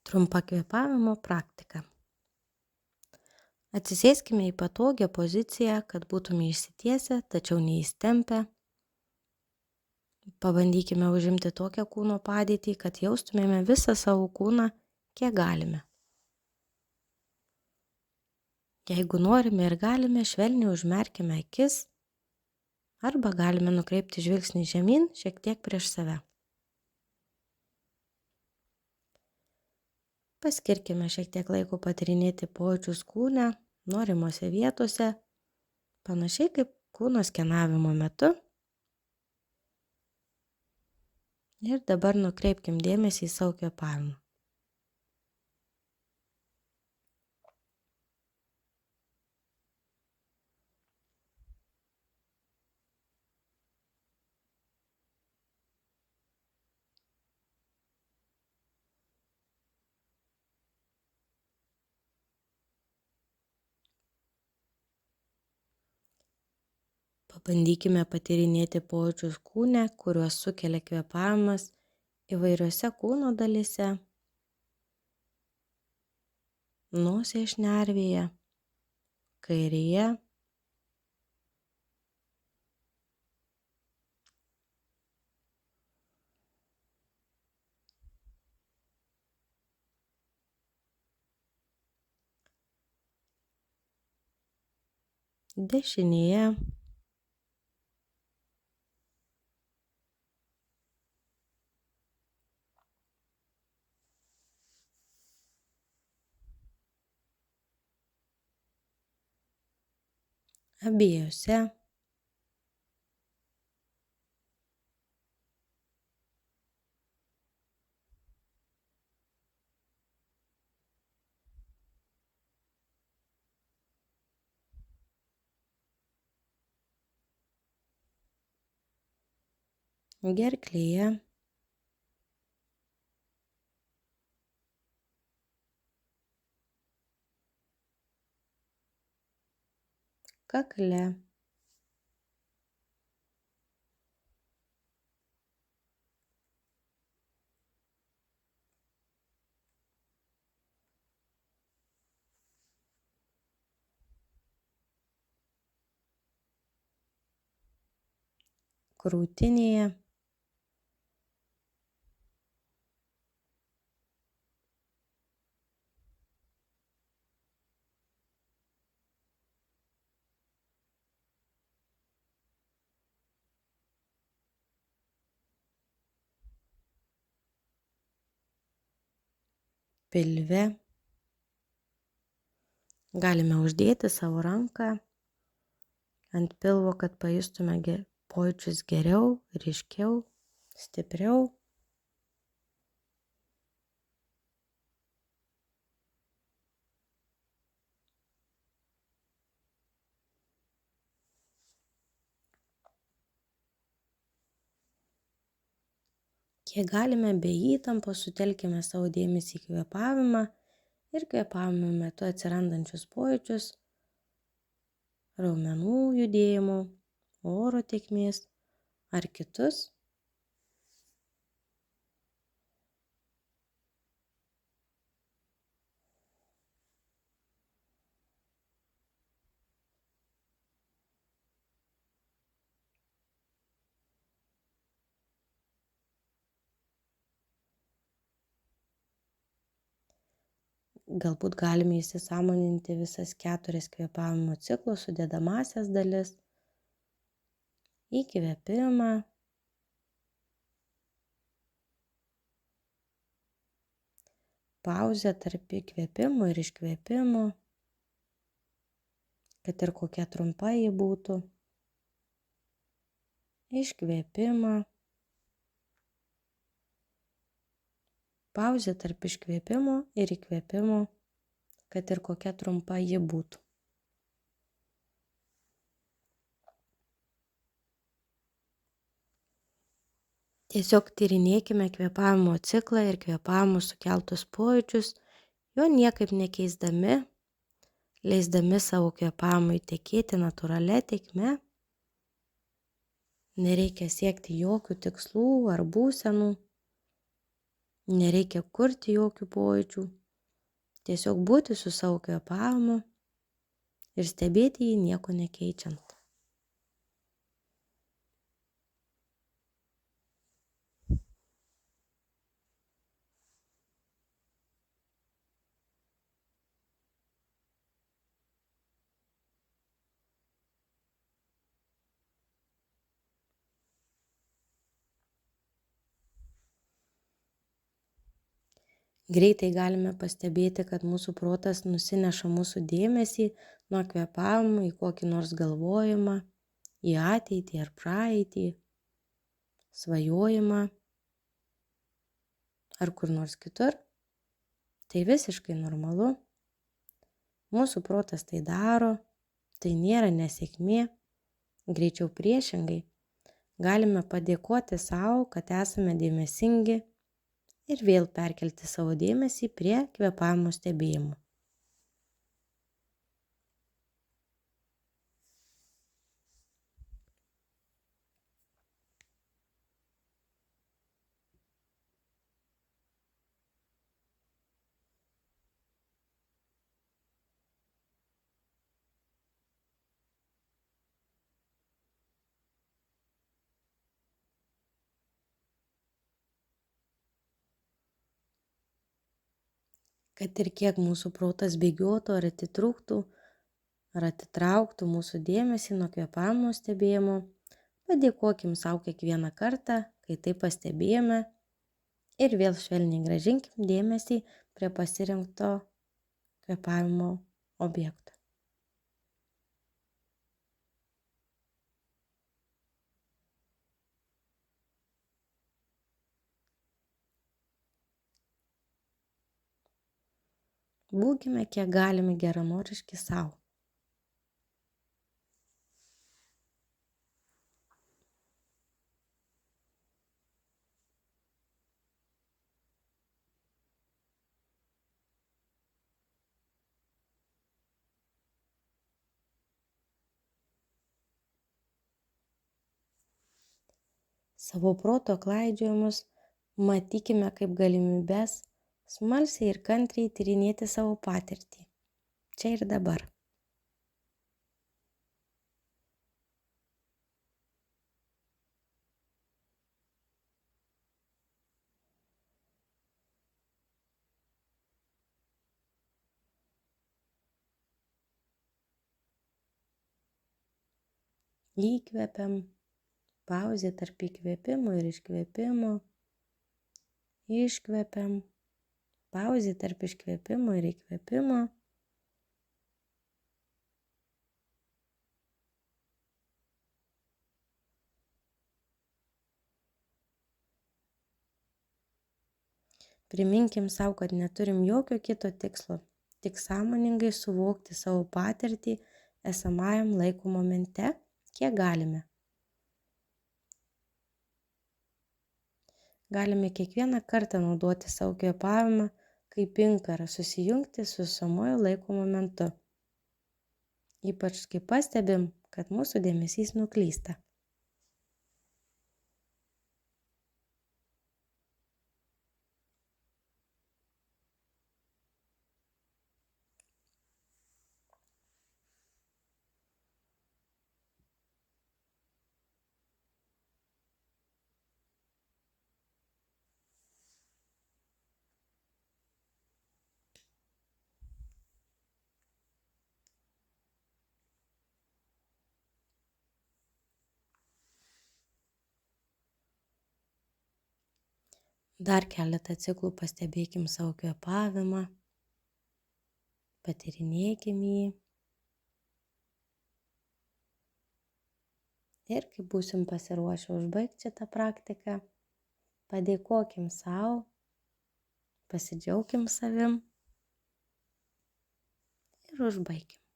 Trumpa kvėpavimo praktika. Atsisėskime į patogią poziciją, kad būtume išsitiesę, tačiau neįstempę. Pabandykime užimti tokią kūno padėtį, kad jaustumėme visą savo kūną, kiek galime. Jeigu norime ir galime, švelniai užmerkime akis arba galime nukreipti žvilgsnį žemyn šiek tiek prieš save. Paskirkime šiek tiek laiko patyrinėti pojūčius kūne, norimose vietose, panašiai kaip kūno skenavimo metu. Ir dabar nukreipkim dėmesį į savo kvėpavimą. Pabandykime patyrinėti pojūčius kūne, kuriuos sukelia kvėpavimas įvairiose kūno dalyse, nosies šnervėje, kairėje, dešinėje, abiejose, gerklėje, kakle, krūtinėje, pilve. Galime uždėti savo ranką ant pilvo, kad pajustume pojūčius geriau, ryškiau, stipriau. Kiek galime be įtampos sutelkime savo dėmesį į kvėpavimą ir kvėpavimo metu atsirandančius pojūčius, raumenų judėjimo, oro tėkmės ar kitus. Galbūt galime įsisąmoninti visas 4 kvėpavimo ciklo sudedamąsias dalis. Įkvėpimą, pauzę tarp įkvėpimo ir iškvėpimo, kad ir kokia trumpa ji būtų. Iškvėpimą, pauzė tarp iškvėpimo ir įkvėpimo, kad ir kokia trumpa ji būtų. Tiesiog tyrinėkime kvėpavimo ciklą ir kvėpavimo sukeltus pojūčius, jo niekaip nekeisdami, leisdami savo kvėpavimui tekėti natūralia tėkme. Nereikia siekti jokių tikslų ar būsenų. Nereikia kurti jokių pojūčių. Tiesiog būti su savo kvėpavimu ir stebėti jį nieko nekeičiant. Greitai galime pastebėti, kad mūsų protas nusineša mūsų dėmesį nuo kvėpavimo į kokį nors galvojimą, į ateitį ar praeitį, svajojimą ar kur nors kitur. Tai visiškai normalu. Mūsų protas tai daro, tai nėra nesėkmė, greičiau priešingai. Galime padėkoti sau, kad esame dėmesingi ir vėl perkelti savo dėmesį prie kvėpavimo stebėjimo. Kad ir kiek mūsų protas bėgiotų ar atitrūktų, ar atitrauktų mūsų dėmesį nuo kvėpavimo stebėjimo, padėkokim sau kiekvieną kartą, kai tai pastebėjome, ir vėl švelniai grąžinkim dėmesį prie pasirinkto kvėpavimo objekto. Būkime kiek galime geranoriški sau. Savo proto klaidžiojimus matykime kaip galimybes smalsiai ir kantriai tyrinėti savo patirtį, čia ir dabar. Įkvepiam, pauzė tarp įkvėpimo ir iškvėpimo, iškvepiam, pauzė tarp iškvėpimo ir įkvėpimo. Priminkim sau, kad neturim jokio kito tikslo, tik sąmoningai suvokti savo patirtį esamajam laiko momente, kiek galime. Galime kiekvieną kartą naudoti savo kvėpavimą kaip inkarą susijungti su esamuoju laiko momentu. Ypač kai pastebim, kad mūsų dėmesys nuklysta. Dar keletą ciklų pastebėkim savo kvėpavimą, patyrinėkim jį. Ir kai būsim pasiruošę užbaigti šitą praktiką, padėkokim sau, pasidžiaugkim savim ir užbaigkim.